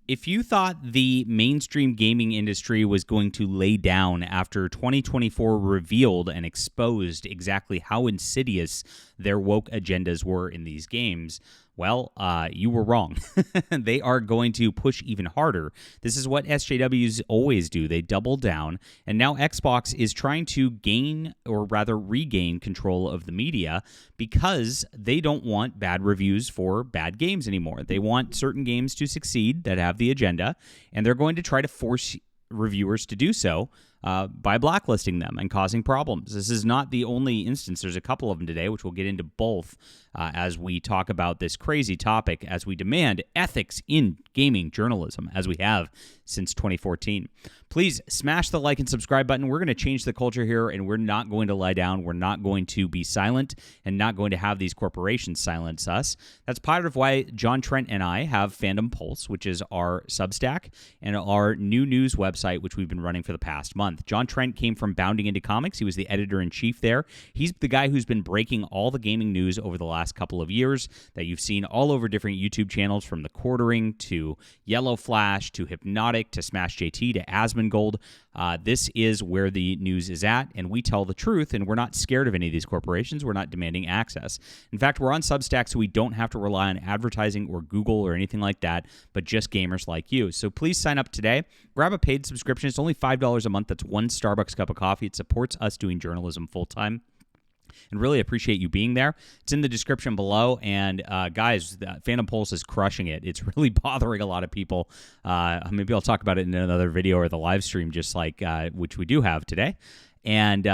If you thought the mainstream gaming industry was going to lay down after 2024 revealed and exposed exactly how insidious their woke agendas were in these games, well, you were wrong. They are going to push even harder. This is what SJWs always do. They double down, and now Xbox is trying to gain, or rather regain, control of the media because they don't want bad reviews for bad games anymore. They want certain games to succeed that have the agenda, and they're going to try to force reviewers to do so by blacklisting them and causing problems. This is not the only instance. There's a couple of them today, which we'll get into both as we talk about this crazy topic, as we demand ethics in gaming journalism, as we have since 2014. Please smash the like and subscribe button. We're going to change the culture here, and we're not going to lie down. We're not going to be silent and not going to have these corporations silence us. That's part of why John Trent and I have Fandom Pulse, which is our Substack, and our new news website, which we've been running for the past month. John Trent came from Bounding Into Comics. He was the editor-in-chief there. He's the guy who's been breaking all the gaming news over the last couple of years that you've seen all over different YouTube channels, from The Quartering to Yellow Flash to Hypnotic to Smash JT to Asmongold. This is where the news is at, and we tell the truth, and we're not scared of any of these corporations. We're not demanding access. In fact, we're on Substack, so we don't have to rely on advertising or Google or anything like that, but just gamers like you. So please sign up today. Grab a paid subscription. It's only $5 a month. That's one Starbucks cup of coffee. It supports us doing journalism full-time. And really appreciate you being there. It's in the description below. And guys, Phantom Pulse is crushing it. It's really bothering a lot of people. Maybe I'll talk about it in another video or the live stream, just like which we do have today. And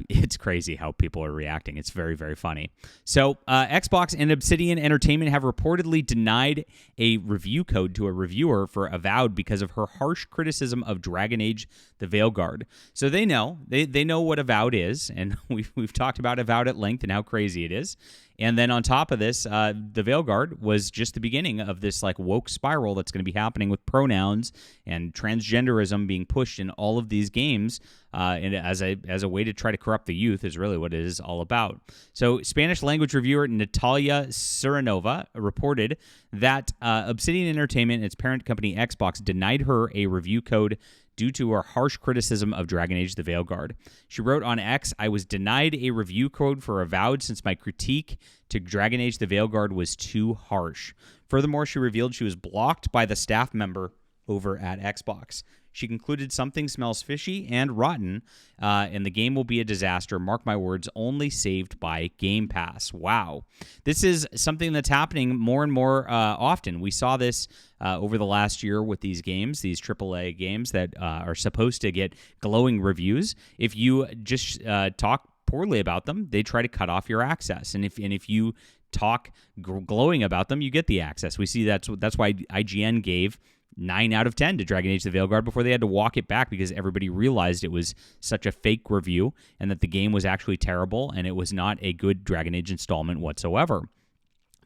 it's crazy how people are reacting. It's very, very funny. So Xbox and Obsidian Entertainment have reportedly denied a review code to a reviewer for Avowed because of her harsh criticism of Dragon Age: The Veilguard. So they know what Avowed is, and we've talked about Avowed at length and how crazy it is. And then on top of this, the Veilguard was just the beginning of this like woke spiral that's going to be happening with pronouns and transgenderism being pushed in all of these games, and as a way to try to corrupt the youth is really what it is all about. So Spanish language reviewer Natalia Suranova reported that Obsidian Entertainment and its parent company Xbox denied her a review code due to her harsh criticism of Dragon Age: The Veilguard. She wrote on X, "I was denied a review code for Avowed since my critique to Dragon Age: The Veilguard was too harsh." Furthermore, she revealed she was blocked by the staff member over at Xbox. She concluded something smells fishy and rotten, and the game will be a disaster. Mark my words, only saved by Game Pass. Wow. This is something that's happening more and more often. We saw this over the last year with these games, these AAA games that are supposed to get glowing reviews. If you just talk poorly about them, they try to cut off your access. And if you talk glowing about them, you get the access. We see that's why IGN gave 9 out of 10 to Dragon Age: The Veilguard before they had to walk it back because everybody realized it was such a fake review and that the game was actually terrible and it was not a good Dragon Age installment whatsoever.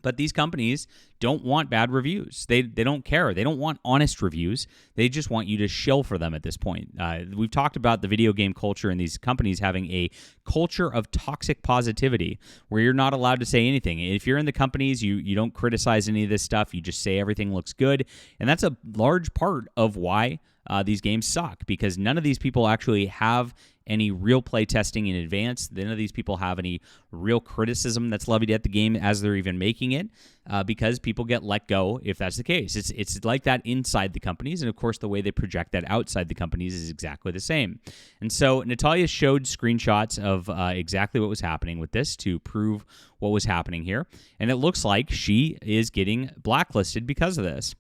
But these companies don't want bad reviews. They don't care. They don't want honest reviews. They just want you to shill for them at this point. We've talked about the video game culture and these companies having a culture of toxic positivity where you're not allowed to say anything. If you're in the companies, you don't criticize any of this stuff. You just say everything looks good. And that's a large part of why these games suck, because none of these people actually have any real play testing in advance. None of these people have any real criticism that's levied at the game as they're even making it, because people get let go if that's the case. It's like that inside the companies, and of course the way they project that outside the companies is exactly the same. And so Natalia showed screenshots of exactly what was happening with this to prove what was happening here, and it looks like she is getting blacklisted because of this.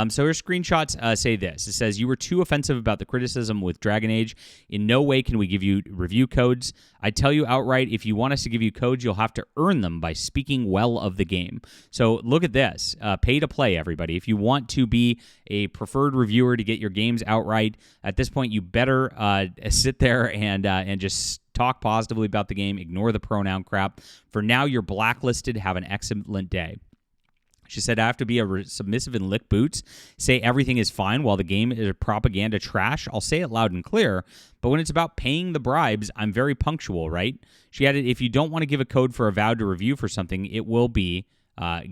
So her screenshots say this. It says, "You were too offensive about the criticism with Dragon Age. In no way can we give you review codes. I tell you outright, if you want us to give you codes, you'll have to earn them by speaking well of the game." So look at this. Pay to play, everybody. If you want to be a preferred reviewer to get your games outright, at this point, you better sit there and just talk positively about the game. Ignore the pronoun crap. For now, you're blacklisted. Have an excellent day. She said, "I have to be submissive and lick boots, say everything is fine while the game is propaganda trash. I'll say it loud and clear, but when it's about paying the bribes, I'm very punctual, right?" She added, "If you don't want to give a code for Avowed to review for something, it will be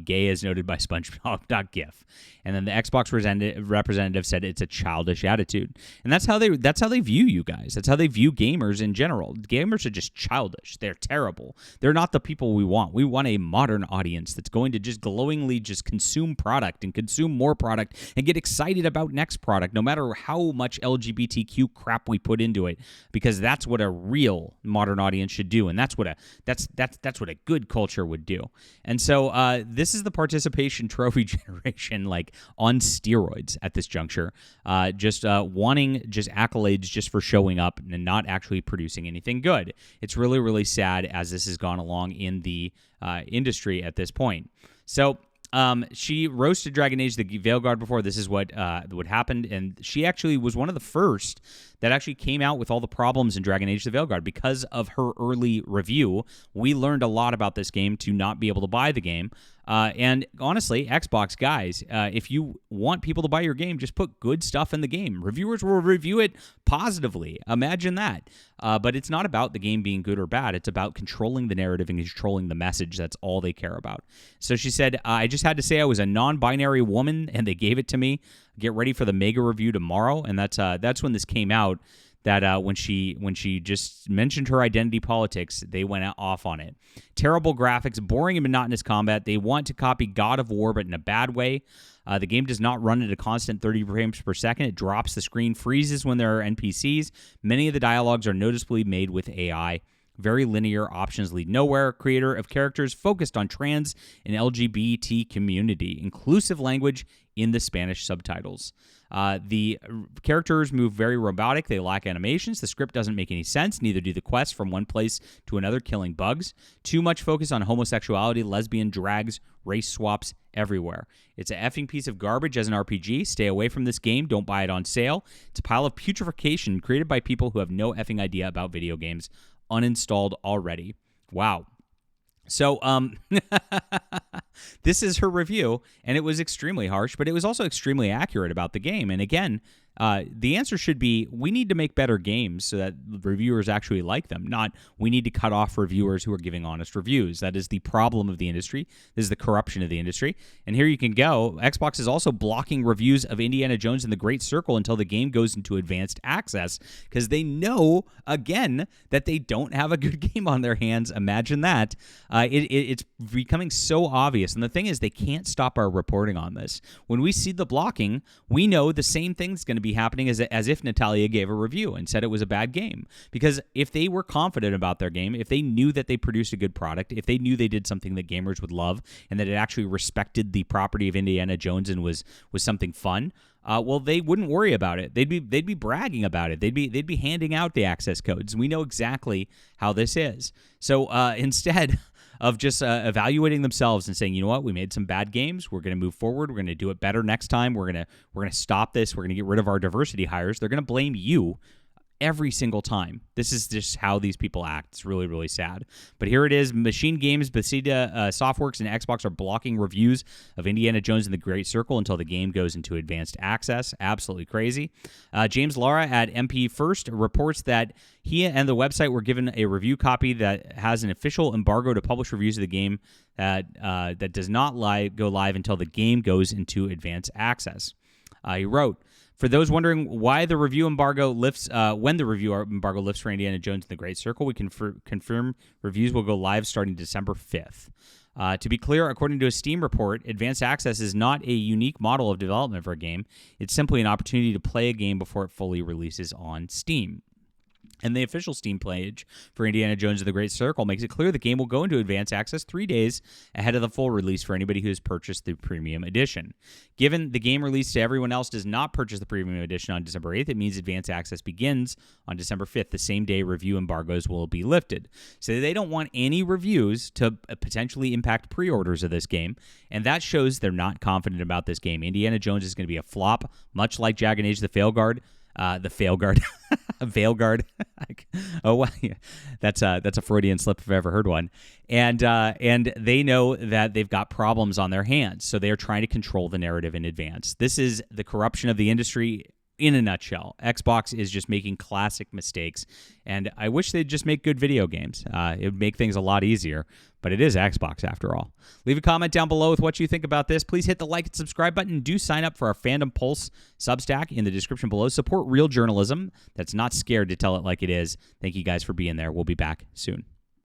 Gay as noted by SpongeBob.gif. And then the Xbox representative said it's a childish attitude. And that's how they view you guys. That's how they view gamers in general. Gamers are just childish. They're terrible. They're not the people we want. We want a modern audience that's going to just glowingly just consume product and consume more product and get excited about next product, no matter how much LGBTQ crap we put into it, because that's what a real modern audience should do, and that's what a good culture would do. And so this is the participation trophy generation, like on steroids at this juncture, just wanting just accolades just for showing up and not actually producing anything good. It's really, really sad as this has gone along in the industry at this point. So she roasted Dragon Age the Veilguard before. This is what happened, and she actually was one of the first that actually came out with all the problems in Dragon Age the Veilguard. Because of her early review, we learned a lot about this game to not be able to buy the game. And honestly, Xbox guys, if you want people to buy your game, just put good stuff in the game. Reviewers will review it positively. Imagine that. But it's not about the game being good or bad. It's about controlling the narrative and controlling the message. That's all they care about. So she said, I just had to say I was a non-binary woman, and they gave it to me. Get ready for the mega review tomorrow. And that's when this came out. That when she just mentioned her identity politics, they went off on it. Terrible graphics, boring and monotonous combat. They want to copy God of War, but in a bad way. The game does not run at a constant 30 frames per second. It drops, the screen freezes when there are NPCs. Many of the dialogues are noticeably made with AI. Very linear, options lead nowhere. Creator of characters focused on trans and LGBT community. Inclusive language in the Spanish subtitles. The characters move very robotic. They lack animations. The script doesn't make any sense. Neither do the quests from one place to another, killing bugs. Too much focus on homosexuality, lesbian drags, race swaps everywhere. It's a effing piece of garbage as an RPG. Stay away from this game. Don't buy it on sale. It's a pile of putrefaction created by people who have no effing idea about video games. Uninstalled already. Wow. So, this is her review, and it was extremely harsh, but it was also extremely accurate about the game. And again, the answer should be, we need to make better games so that reviewers actually like them, not we need to cut off reviewers who are giving honest reviews. That is the problem of the industry. This is the corruption of the industry. And here you can go. Xbox is also blocking reviews of Indiana Jones and the Great Circle until the game goes into advanced access, because they know, again, that they don't have a good game on their hands. Imagine that. It's becoming so obvious. And the thing is, they can't stop our reporting on this. When we see the blocking, we know the same thing's going to be happening as if Natalia gave a review and said it was a bad game. Because if they were confident about their game, if they knew that they produced a good product, if they knew they did something that gamers would love, and that it actually respected the property of Indiana Jones and was something fun, well, they wouldn't worry about it. They'd be bragging about it. They'd be handing out the access codes. We know exactly how this is. So instead of just evaluating themselves and saying, you know what, we made some bad games, we're going to move forward, we're going to do it better next time, we're going to stop this, we're going to get rid of our diversity hires, they're going to blame you every single time. This is just how these people act. It's really, really sad. But here it is. Machine Games, Bethesda, Softworks, and Xbox are blocking reviews of Indiana Jones and the Great Circle until the game goes into advanced access. Absolutely crazy. James Lara at MP First reports that he and the website were given a review copy that has an official embargo to publish reviews of the game that does not go live until the game goes into advanced access. He wrote, for those wondering why the review embargo lifts, when the review embargo lifts for Indiana Jones and the Great Circle, we confirm reviews will go live starting December 5th. To be clear, according to a Steam report, Advanced Access is not a unique model of development for a game. It's simply an opportunity to play a game before it fully releases on Steam. And the official Steam page for Indiana Jones and the Great Circle makes it clear the game will go into advanced access 3 days ahead of the full release for anybody who has purchased the premium edition. Given the game released to everyone else does not purchase the premium edition on December 8th, it means advanced access begins on December 5th, the same day review embargoes will be lifted. So they don't want any reviews to potentially impact pre-orders of this game, and that shows they're not confident about this game. Indiana Jones is going to be a flop, much like Dragon Age the Veilguard. Veilguard. Oh, well, yeah. That's a Freudian slip if I've ever heard one. And they know that they've got problems on their hands, so they are trying to control the narrative in advance. This is the corruption of the industry in a nutshell, Xbox is just making classic mistakes, and I wish they'd just make good video games. It would make things a lot easier, but it is Xbox after all. Leave a comment down below with what you think about this. Please hit the like and subscribe button. Do sign up for our Fandom Pulse Substack in the description below. Support real journalism that's not scared to tell it like it is. Thank you guys for being there. We'll be back soon.